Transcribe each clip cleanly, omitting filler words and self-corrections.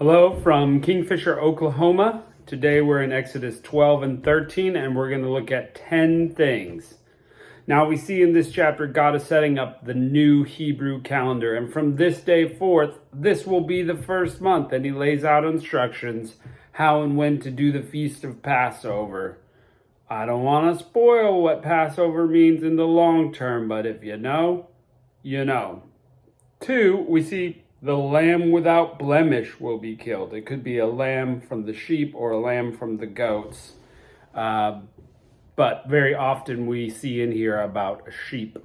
Hello from Kingfisher, Oklahoma. Today we're in Exodus 12 and 13, and we're going to look at 10 things. Now we see in this chapter God is setting up the new Hebrew calendar, and from this day forth, this will be the first month, and he lays out instructions how and when to do the Feast of Passover. I don't want to spoil what Passover means in the long term, but if you know, you know. 2, we see the lamb without blemish will be killed. It could be a lamb from the sheep or a lamb from the goats. But very often we see in here about a sheep.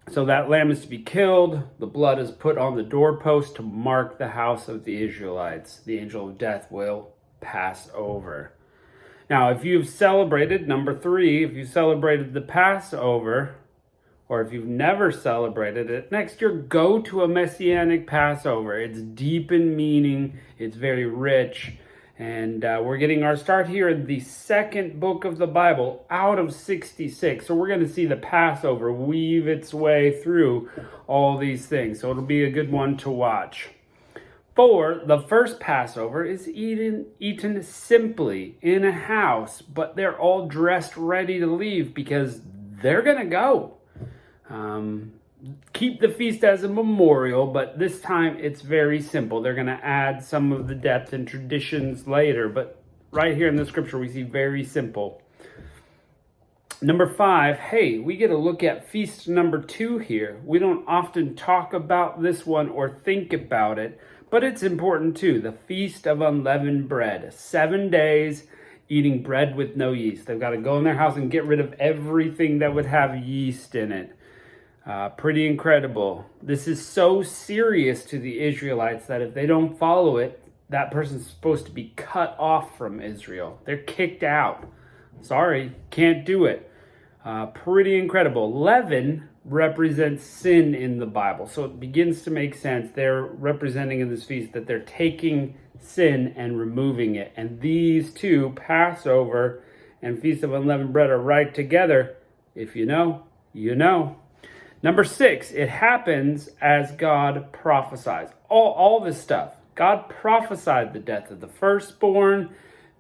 So that lamb is to be killed. The blood is put on the doorpost to mark the house of the Israelites. The angel of death will pass over. Now, if you've celebrated, number 3, if you celebrated the Passover, or if you've never celebrated it, next year go to a Messianic Passover. It's deep in meaning, it's very rich, and we're getting our start here in the second book of the Bible out of 66. So we're going to see the Passover weave its way through all these things. So it'll be a good one to watch. 4, the first Passover is eaten simply in a house, but they're all dressed ready to leave because they're going to go. Keep the feast as a memorial, but this time it's very simple. They're going to add some of the depth and traditions later, but right here in the scripture we see very simple. Number 5, hey, we get a look at feast number 2 here. We don't often talk about this one or think about it, but it's important too. The Feast of Unleavened Bread. 7 days eating bread with no yeast. They've got to go in their house and get rid of everything that would have yeast in it. Pretty incredible. This is so serious to the Israelites that if they don't follow it, that person's supposed to be cut off from Israel. They're kicked out. Sorry, can't do it. Pretty incredible. Leaven represents sin in the Bible. So it begins to make sense. They're representing in this feast that they're taking sin and removing it. And these two, Passover and Feast of Unleavened Bread, are right together. If you know, you know. Number 6, it happens as God prophesies. All this stuff. God prophesied the death of the firstborn,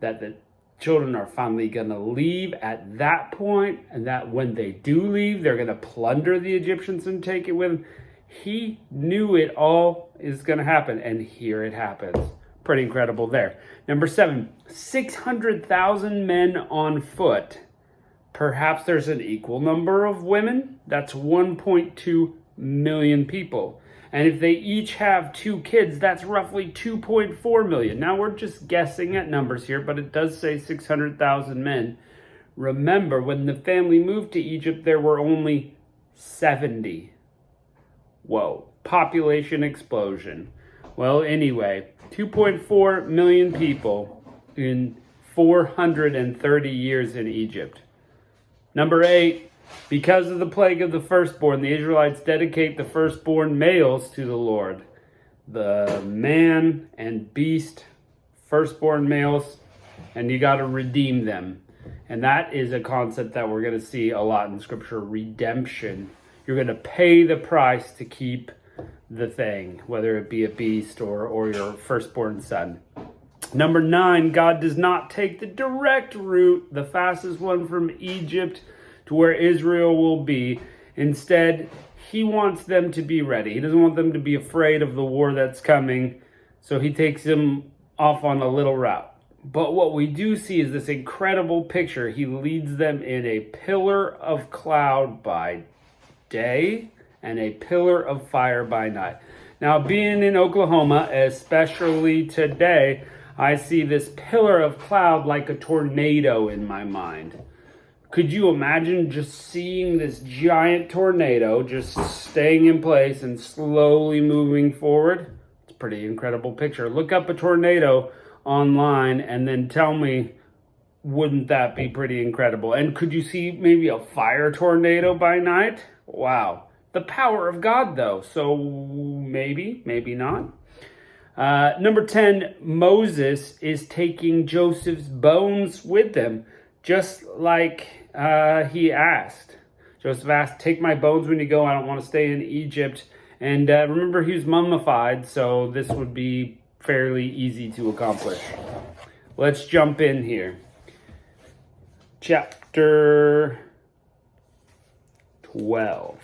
that the children are finally going to leave at that point, and that when they do leave, they're going to plunder the Egyptians and take it with them. He knew it all is going to happen, and here it happens. Pretty incredible there. Number 7, 600,000 men on foot. Perhaps there's an equal number of women. That's 1.2 million people. And if they each have 2 kids, that's roughly 2.4 million. Now we're just guessing at numbers here, but it does say 600,000 men. Remember, when the family moved to Egypt, there were only 70. Whoa, population explosion. Well, anyway, 2.4 million people in 430 years in Egypt. Number 8, because of the plague of the firstborn, the Israelites dedicate the firstborn males to the Lord. The man and beast, firstborn males, and you got to redeem them. And that is a concept that we're going to see a lot in Scripture, redemption. You're going to pay the price to keep the thing, whether it be a beast or your firstborn son. Number 9, God does not take the direct route, the fastest one from Egypt to where Israel will be. Instead, he wants them to be ready. He doesn't want them to be afraid of the war that's coming, so he takes them off on a little route. But what we do see is this incredible picture. He leads them in a pillar of cloud by day and a pillar of fire by night. Now, being in Oklahoma, especially today, I see this pillar of cloud like a tornado in my mind. Could you imagine just seeing this giant tornado just staying in place and slowly moving forward? It's a pretty incredible picture. Look up a tornado online and then tell me, wouldn't that be pretty incredible? And could you see maybe a fire tornado by night? Wow. The power of God, though. So maybe, maybe not. Number 10, Moses is taking Joseph's bones with them, just like he asked. Joseph asked, take my bones when you go. I don't want to stay in Egypt. And remember, he was mummified, so this would be fairly easy to accomplish. Let's jump in here. Chapter 12.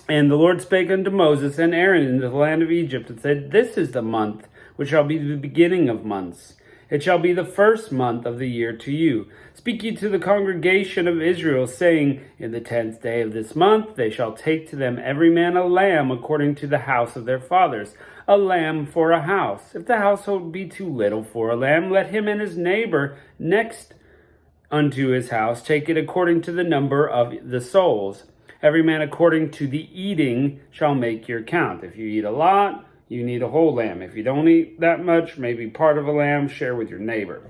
And the Lord spake unto Moses and Aaron in the land of Egypt, and said, This is the month which shall be the beginning of months. It shall be the first month of the year to you. Speak ye to the congregation of Israel, saying, In the 10th day of this month they shall take to them every man a lamb according to the house of their fathers, a lamb for a house. If the household be too little for a lamb, let him and his neighbor next unto his house take it according to the number of the souls. Every man according to the eating shall make your count. If you eat a lot, you need a whole lamb. If you don't eat that much, maybe part of a lamb, share with your neighbor.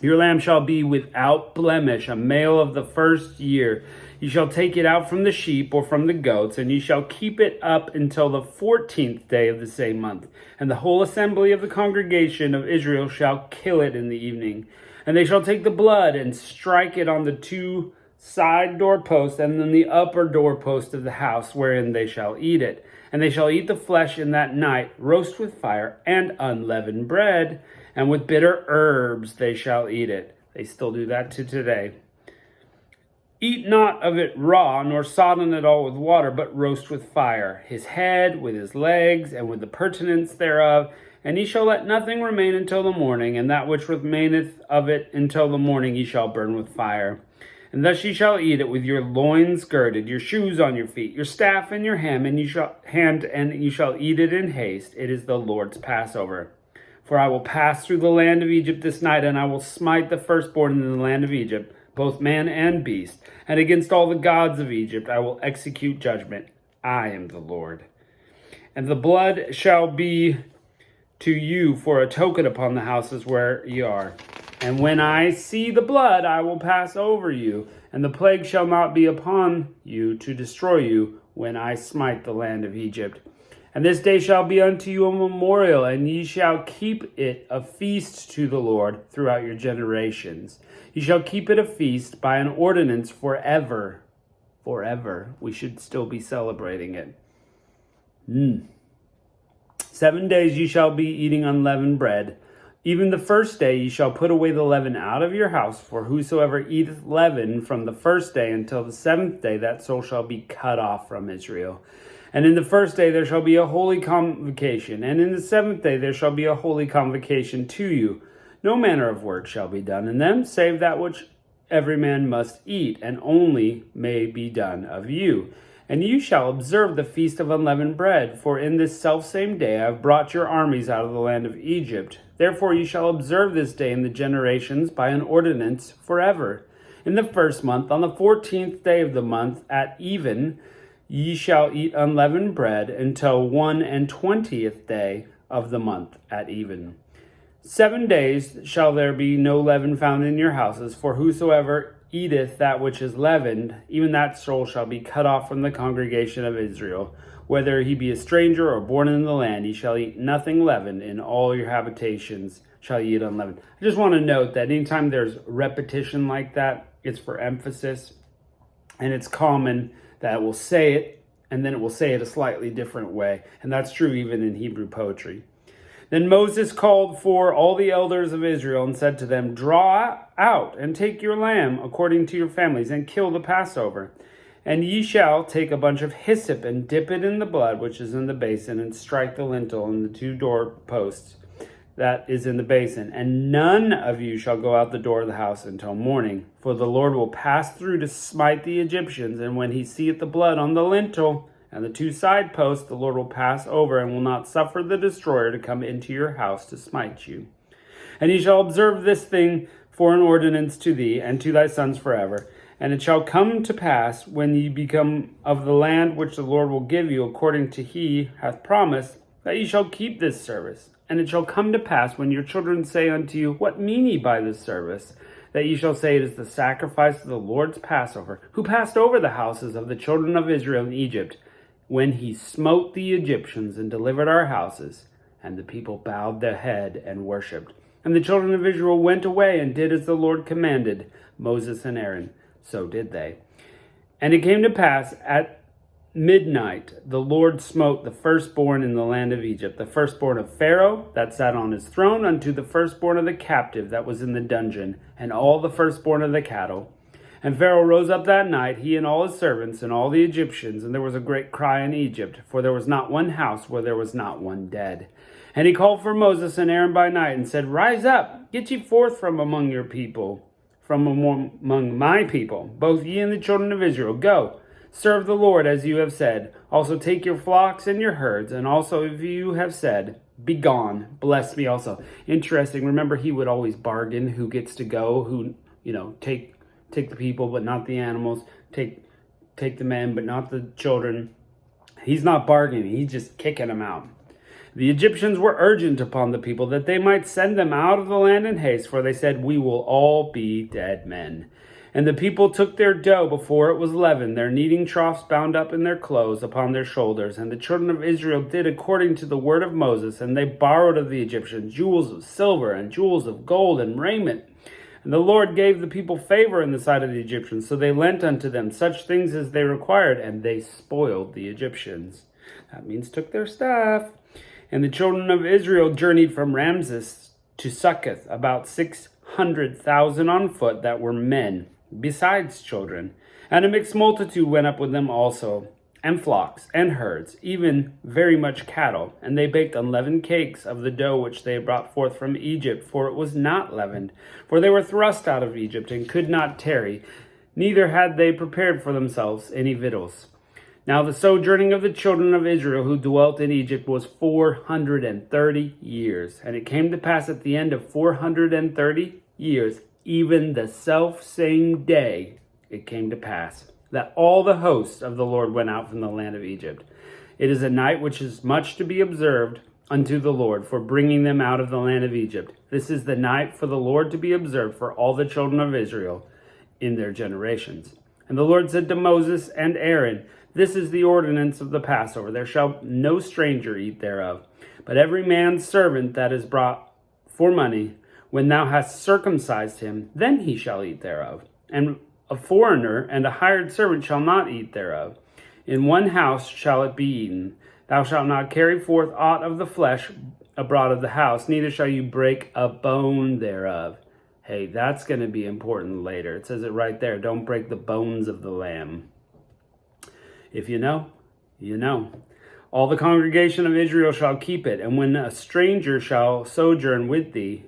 Your lamb shall be without blemish, a male of the first year. You shall take it out from the sheep or from the goats, and you shall keep it up until the 14th day of the same month. And the whole assembly of the congregation of Israel shall kill it in the evening. And they shall take the blood and strike it on the two side doorposts and then the upper doorpost of the house wherein they shall eat it. And they shall eat the flesh in that night, roast with fire and unleavened bread, and with bitter herbs they shall eat it. They still do that to today. Eat not of it raw, nor sodden it all with water, but roast with fire, his head with his legs, and with the purtenance thereof. And ye shall let nothing remain until the morning, and that which remaineth of it until the morning ye shall burn with fire. And thus ye shall eat it with your loins girded, your shoes on your feet, your staff in your hand, and you shall eat it in haste. It is the Lord's Passover. For I will pass through the land of Egypt this night, and I will smite the firstborn in the land of Egypt, both man and beast. And against all the gods of Egypt I will execute judgment. I am the Lord. And the blood shall be to you for a token upon the houses where ye are. And when I see the blood, I will pass over you, and the plague shall not be upon you to destroy you when I smite the land of Egypt. And this day shall be unto you a memorial, and ye shall keep it a feast to the Lord throughout your generations. Ye shall keep it a feast by an ordinance forever. Forever. We should still be celebrating it. 7 days ye shall be eating unleavened bread. Even the first day ye shall put away the leaven out of your house, for whosoever eateth leaven from the first day until the 7th day, that soul shall be cut off from Israel. And in the first day there shall be a holy convocation, and in the 7th day there shall be a holy convocation to you. No manner of work shall be done in them, save that which every man must eat, and only may be done of you. And you shall observe the feast of unleavened bread, for in this selfsame day I have brought your armies out of the land of Egypt. Therefore ye shall observe this day in the generations by an ordinance forever. In the first month, on the 14th day of the month, at even, ye shall eat unleavened bread until 21st day of the month, at even. 7 days shall there be no leaven found in your houses, for whosoever eateth that which is leavened, even that soul shall be cut off from the congregation of Israel. Whether he be a stranger or born in the land, ye shall eat nothing leavened. In all your habitations shall ye eat unleavened. I just want to note that anytime there's repetition like that, it's for emphasis. And it's common that it will say it, and then it will say it a slightly different way. And that's true even in Hebrew poetry. Then Moses called for all the elders of Israel and said to them, Draw out and take your lamb according to your families and kill the Passover. And ye shall take a bunch of hyssop and dip it in the blood which is in the basin, and strike the lintel and the two doorposts that is in the basin. And none of you shall go out the door of the house until morning. For the Lord will pass through to smite the Egyptians, and when he seeth the blood on the lintel and the two side posts, the Lord will pass over, and will not suffer the destroyer to come into your house to smite you. And ye shall observe this thing for an ordinance to thee and to thy sons forever. And it shall come to pass, when ye become of the land which the Lord will give you, according to he hath promised, that ye shall keep this service. And it shall come to pass, when your children say unto you, What mean ye by this service? That ye shall say, It is the sacrifice of the Lord's Passover, who passed over the houses of the children of Israel in Egypt, when he smote the Egyptians and delivered our houses. And the people bowed their head and worshipped. And the children of Israel went away and did as the Lord commanded Moses and Aaron. So did they. And it came to pass midnight, the Lord smote the firstborn in the land of Egypt, the firstborn of Pharaoh that sat on his throne, unto the firstborn of the captive that was in the dungeon, and all the firstborn of the cattle. And Pharaoh rose up that night, he and all his servants, and all the Egyptians, and there was a great cry in Egypt, for there was not one house where there was not one dead. And he called for Moses and Aaron by night, and said, Rise up, get ye forth from among your people, from among my people, both ye and the children of Israel. Go, serve the Lord as you have said. Also take your flocks and your herds, and also if you have said, Be gone, bless me also. Interesting, remember he would always bargain who gets to go, who, take the people but not the animals, take the men but not the children. He's not bargaining, he's just kicking them out. The Egyptians were urgent upon the people that they might send them out of the land in haste, for they said, We will all be dead men. And the people took their dough before it was leavened, their kneading troughs bound up in their clothes upon their shoulders. And the children of Israel did according to the word of Moses, and they borrowed of the Egyptians jewels of silver and jewels of gold and raiment. And the Lord gave the people favor in the sight of the Egyptians, so they lent unto them such things as they required, and they spoiled the Egyptians. That means took their stuff. And the children of Israel journeyed from Ramses to Succoth, about 600,000 on foot that were men, besides children. And a mixed multitude went up with them also, and flocks, and herds, even very much cattle. And they baked unleavened cakes of the dough which they brought forth from Egypt, for it was not leavened. For they were thrust out of Egypt, and could not tarry, neither had they prepared for themselves any victuals. Now the sojourning of the children of Israel who dwelt in Egypt was 430 years. And it came to pass at the end of 430 years, even the selfsame day, it came to pass that all the hosts of the Lord went out from the land of Egypt. It is a night which is much to be observed unto the Lord for bringing them out of the land of Egypt. This is the night for the Lord to be observed for all the children of Israel in their generations. And the Lord said to Moses and Aaron, This is the ordinance of the Passover. There shall no stranger eat thereof, but every man's servant that is brought for money, when thou hast circumcised him, then he shall eat thereof. And a foreigner and a hired servant shall not eat thereof. In one house shall it be eaten. Thou shalt not carry forth aught of the flesh abroad of the house, neither shall you break a bone thereof. Hey, that's going to be important later. It says it right there. Don't break the bones of the lamb. If you know, you know. All the congregation of Israel shall keep it. And when a stranger shall sojourn with thee,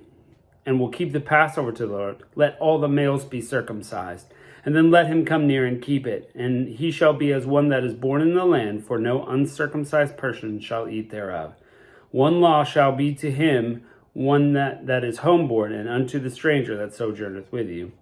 and will keep the Passover to the Lord, let all the males be circumcised. And then let him come near and keep it. And he shall be as one that is born in the land, for no uncircumcised person shall eat thereof. One law shall be to him, one that is homeborn, and unto the stranger that sojourneth with you.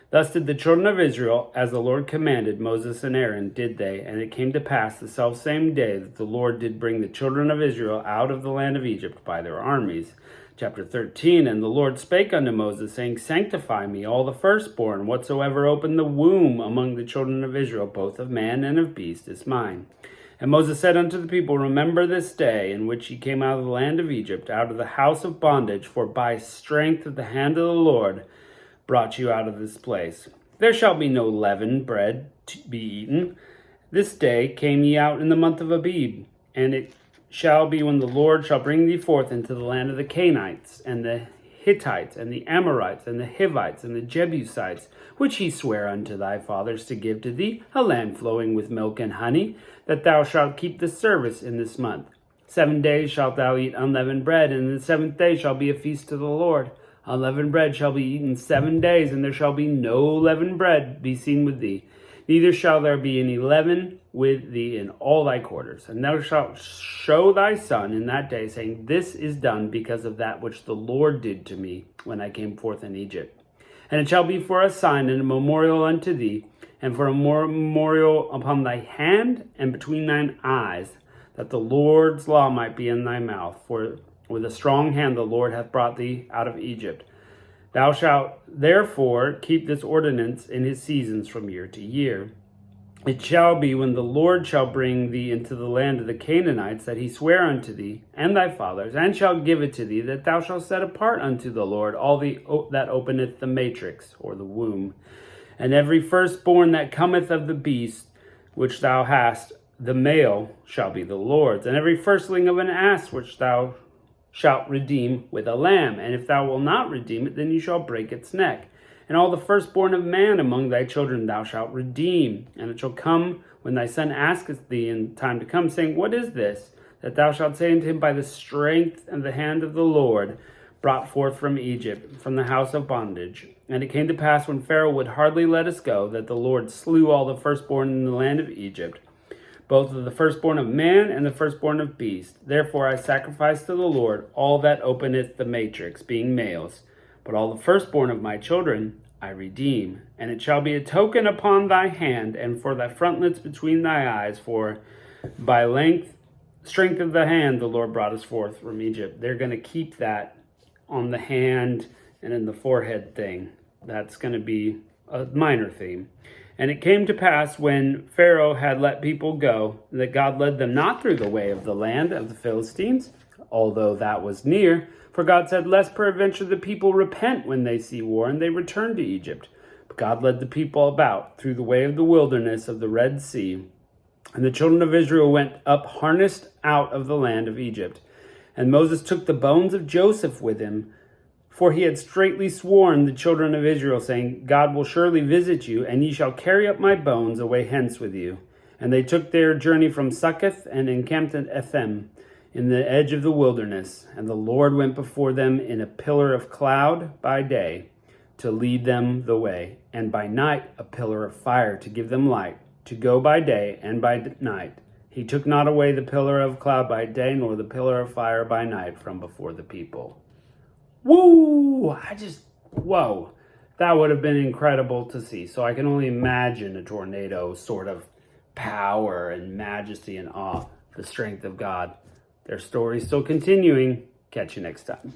Thus did the children of Israel, as the Lord commanded Moses and Aaron, did they. And it came to pass the selfsame day that the Lord did bring the children of Israel out of the land of Egypt by their armies. Chapter 13, And the Lord spake unto Moses, saying, Sanctify me all the firstborn, whatsoever opened the womb among the children of Israel, both of man and of beast, is mine. And Moses said unto the people, Remember this day in which ye came out of the land of Egypt, out of the house of bondage, for by strength of the hand of the Lord brought you out of this place. There shall be no leavened bread to be eaten. This day came ye out in the month of Abib, and it shall be when the Lord shall bring thee forth into the land of the Canaanites, and the Hittites, and the Amorites, and the Hivites, and the Jebusites, which he sware unto thy fathers to give to thee, a land flowing with milk and honey, that thou shalt keep the service in this month. 7 days shalt thou eat unleavened bread, and the 7th day shall be a feast to the Lord. Unleavened bread shall be eaten 7 days, and there shall be no leavened bread be seen with thee. Neither shall there be any leaven with thee in all thy quarters. And thou shalt show thy son in that day, saying, This is done because of that which the Lord did to me when I came forth in Egypt. And it shall be for a sign and a memorial unto thee, and for a memorial upon thy hand and between thine eyes, that the Lord's law might be in thy mouth. For with a strong hand the Lord hath brought thee out of Egypt. Thou shalt therefore keep this ordinance in his seasons from year to year. It shall be when the Lord shall bring thee into the land of the Canaanites, that he swear unto thee and thy fathers, and shall give it to thee, that thou shalt set apart unto the Lord all that openeth the matrix, or the womb. And every firstborn that cometh of the beast which thou hast, the male shall be the Lord's, and every firstling of an ass which thou shalt redeem with a lamb. And if thou wilt not redeem it, then you shall break its neck. And all the firstborn of man among thy children thou shalt redeem. And it shall come, when thy son asketh thee in time to come, saying, What is this? That thou shalt say unto him, By the strength and the hand of the Lord, brought forth from Egypt, from the house of bondage. And it came to pass, when Pharaoh would hardly let us go, that the Lord slew all the firstborn in the land of Egypt, both of the firstborn of man and the firstborn of beast. Therefore I sacrifice to the Lord all that openeth the matrix, being males. But all the firstborn of my children I redeem. And it shall be a token upon thy hand, and for thy frontlets between thy eyes, for by strength of the hand the Lord brought us forth from Egypt. They're going to keep that on the hand and in the forehead thing. That's going to be a minor theme. And it came to pass, when Pharaoh had let people go, that God led them not through the way of the land of the Philistines, although that was near. For God said, Lest peradventure the people repent when they see war, and they return to Egypt. But God led the people about through the way of the wilderness of the Red Sea. And the children of Israel went up harnessed out of the land of Egypt. And Moses took the bones of Joseph with him, for he had straitly sworn the children of Israel, saying, God will surely visit you, and ye shall carry up my bones away hence with you. And they took their journey from Succoth, and encamped at Ethem, in the edge of the wilderness. And the Lord went before them in a pillar of cloud by day, to lead them the way, and by night a pillar of fire to give them light, to go by day and by night. He took not away the pillar of cloud by day, nor the pillar of fire by night from before the people. Woo! Whoa. That would have been incredible to see. So I can only imagine a tornado sort of power and majesty and awe, the strength of God. Their story's still continuing. Catch you next time.